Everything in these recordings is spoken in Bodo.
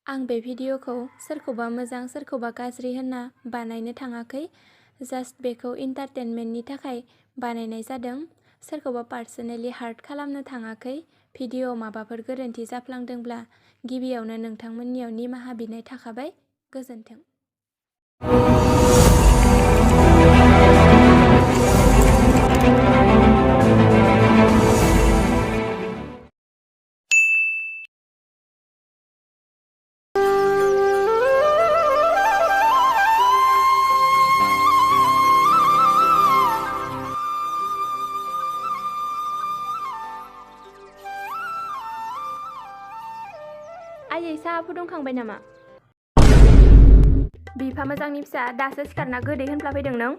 आं बे भिडिअखौ सोरखौबा मोजां सोरखौबा गाज्रि होनना बानायनो थाङाखै। जास्ट बेखौ इन्टारटेनमेन्टनि थाखाय बानायनाय जादों। सोरखौबा पार्सनेलि हार्ट खालामनो थाङाखै। भिडिअआव माबाफोर गोरोन्थि जाफ्लांदोंब्ला गिबियावनो नोंथांमोननियाव निमाहा बिनाय थाखाबाय। गोजोन्थों। आयै साहा फुदुंखांबाय नामा? बिफा मोजांनि फिसा दासो सिखारना गोदै होनफ्ला फैदों नों?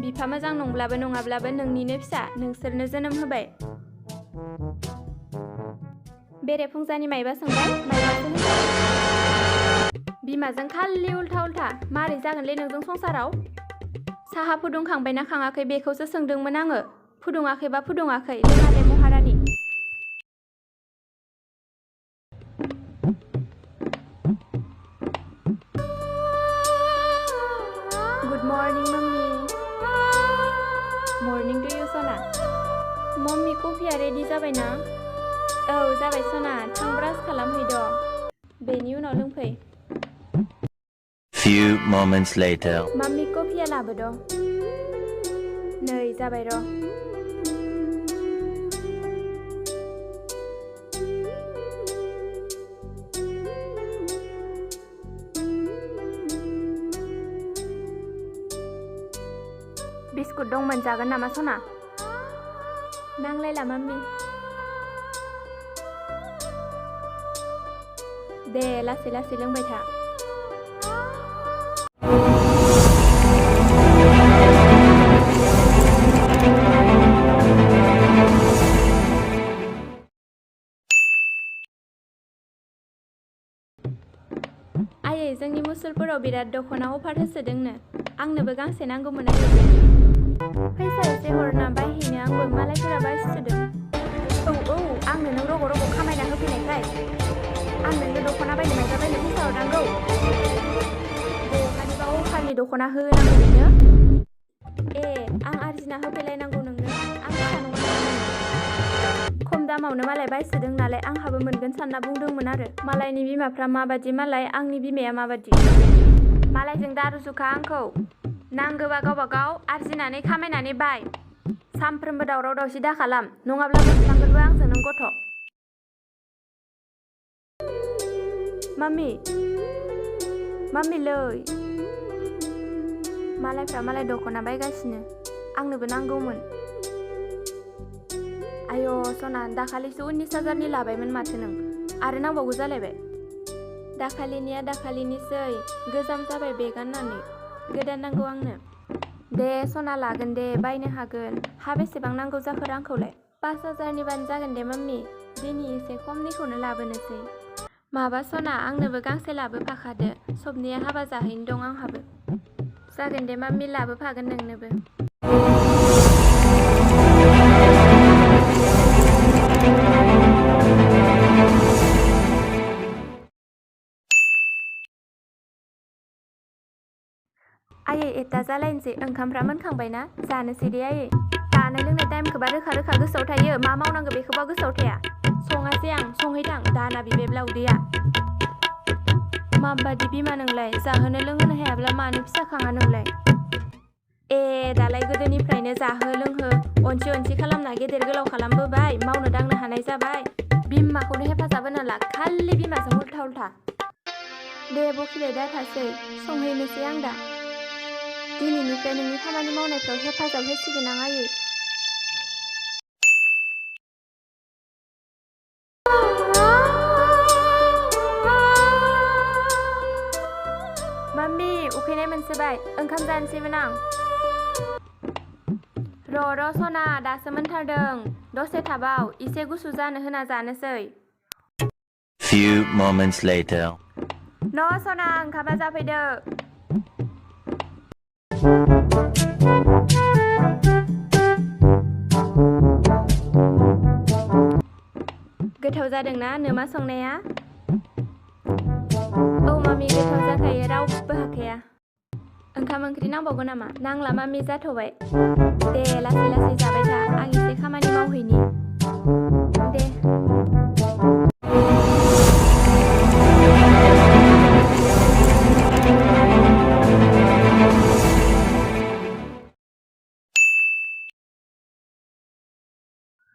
बिफा मोजां नंब्लाबो नङाब्लाबो नोंनिनो फिसा, नोंसोरनो जोनोम होबाय। बेरेफुंजानि मायबा सोंबाय? मायबासो होनबाय? बिमाजों खालि उल्था उल्था मारै जागोनलै नोंजों संसाराव? साहा फुदुंखांबायना खाङाखै बेखौसो सोंदोंमोन आङो। फुदुङाखैबा फुदुङाखै, लोङा दे महारानि। Good morning mummy. Morning to you Sana. Mummy कफिया रेडि जाबाय ना? औ जाबाय सना, थां ब्रास खालामहैद'। बेनि उनाव लोंफै। Few moments later. मम्मी कफिया लाबोद'। नै जाबाय र'। बिस्कुट दंमोन जागोन नामा सना? नांलायला मम्मी। दे लासै लासै लोंबाय था। आयै जोंनि मुसलपुराव बिराद दख'ना अफार होसोदोंनो। आंनोबो गांसे नांगौमोन आयै। फैसा एसे हरना बायहैनो आंबो मालायफोरा बायसोदों। औ आंनो नों रग' रग' खामायना होफैनायखाय। आं नोंनो दख'ना बायनो मायबा बायनो फैसा हरनांगौ। बहानिबा अफारनि दख'ना होनांगौ नोंनो? ए आं आरजिना होफैलायनांगौ नोंनो? आं फिसा नङा नामा नोंनो? खम दामावनो मालाय बायसोदों नालाय आंहाबो मोनगोन सानना बुंदोंमोन आरो। मालायनि बिमाफ्रा माबादि मालाय आंनि बिमाया माबादि। मालायजों दारुजुखा आंखौ। नांगौबा गावबा गाव आरजिनानै खामायनानै बाय। सामफ्रोमबो दावराव दावसि दाखालाम, नङाब्ला मोनफ्लांगोनबो आंजों नों गथ'। माम्मी लै। मालायफ्रा मालाय दख'ना बायगासिनो, आंनोबो नांगौमोन। आय' सना दाखालिसो 19,000नि लाबायमोन माथो नों, आरो नांबावगौ जालायबाय। दाखालिनिया दाखालिनिसै, गोजाम जाबाय बे गाननानै। गोदान नांगौ आंनो। दे सना लागोन दे, बायनो हागोन। हा बेसेबां नांगौ जाखो रांखौलाय? 5,000निबानो जागोन दे माम्मी, दिनै एसे खमनिखौनो लाबोनोसै। माबा सना आंनोबो गांसे लाबोफाखादो, सबनिया हाबा जाहैनो दं आंहाबो। जागोन दे माम्मी लाबोफागोन नोंनोबो। आयै एथा जालायनोसै, ओंखामफ्रा मोनखांबायना? जानोसै दे आयै। जानाय लोंनाय टाइमखौबा रोखा रोखा गोसोआव थायो, मा मावनांगौ बेखौबा गोसोआव थाया। सङासै आं, संहैथां दाना बिबायब्ला उदैया। माबादि बिमा नोंलाय, जाहोनो लोंहोनो हायाब्ला मानो फिसा खाङा नोंलाय? ए दालाय गोदोनिफ्रायनो जाहो लोंहो अनसि अनसि खालामना गेदेर गोलाव खालामबोबाय, मावनो दांनो हानाय जाबाय। बिमाखौनो हेफाजाब होनो ला, खालि बिमाजों उल्था उल्था। दे बखिबाय दाथासै, संहैनोसै आं दा। दिनैनिफ्राय नोंनि खामानि मावनायफ्राव हेफाजाब होसिगोन आं आयै। माम्मी उखैनाय मोनसोबाय, ओंखाम जानोसैमोन आं। र' सना दासो मोनथारदों, दसे थाबाव इसे गुसु जानो होना जानोसै। Few moments later. न' सना ओंखामा जाफैदो। गोथाव जादोंना नोमा संनाया? औ मामि गोथाव जाखायो रावबो हाखाया। ओंखाम ओंख्रि नांबावगौ नामा? नांला मामि जाथ'बाय। दे लासै लासै जाबाय था आं एसे खामानि मावहैनि। दे।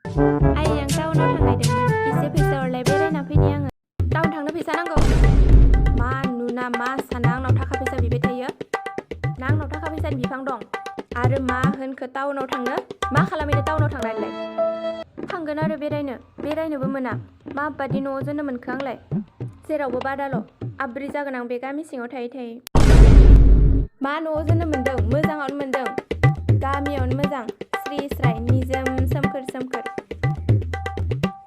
आइ आं टाउनाव थांनायदोंमोन एसे फैसा हरलाय बेरायना फैनि आङो। टाउन थांनो फैसा नांगौ? मा नुना मा साना आंनाव थाखा फैसा बिबाय थायो? ना आंनाव थाखा फैसानि बिफां दं? आरो मा होनखो टाउनाव थांनो? मा खालामहैनो टाउनाव थांनानैलाय? थांगोन आरो बेरायनोबो मोना। माबादि न'आव जोनोम मोनखो आंलाय? जेरावबो बादाल' आब्रि जागोन आं बे गामि सिङाव थायै थायै। मा न'आव जोनोम मोनदों? मोजाङावनो मोनदों। गामियावनो मोजां स्रि स्राय निजोम सोमखोर सोमखोर।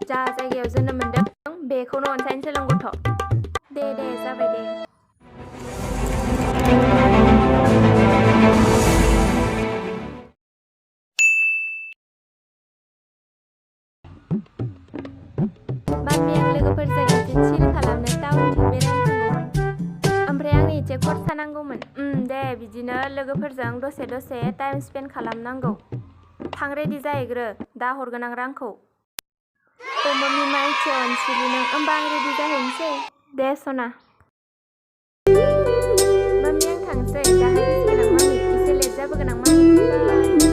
जा जायगायाव जोनोम मोनदों बेखौनो अनसायनो सोलों गथ'। दे जाबाय दे। मामि आं लोगोफोरजों एसे चिल खालामनो टाउनथिं बेरायनो थांगौमोन। ओमफ्राय आंनो एसे खरसा नांगौमोन। दे बिदिनो लोगोफोरजों दसे टाइम स्पेन्ड खालामनांगौ। थां रेडि जाहैग्रो दा हरगोन आं रांखौ। अ मम्मि मा एसे अनसुलि नों। होमबा आं रेडि जाहैनोसै। दे सना। मामि आं थांसै दाहाय फैसिगोन आं मामि एसे लेट जाबोगोन आं मामि बाय।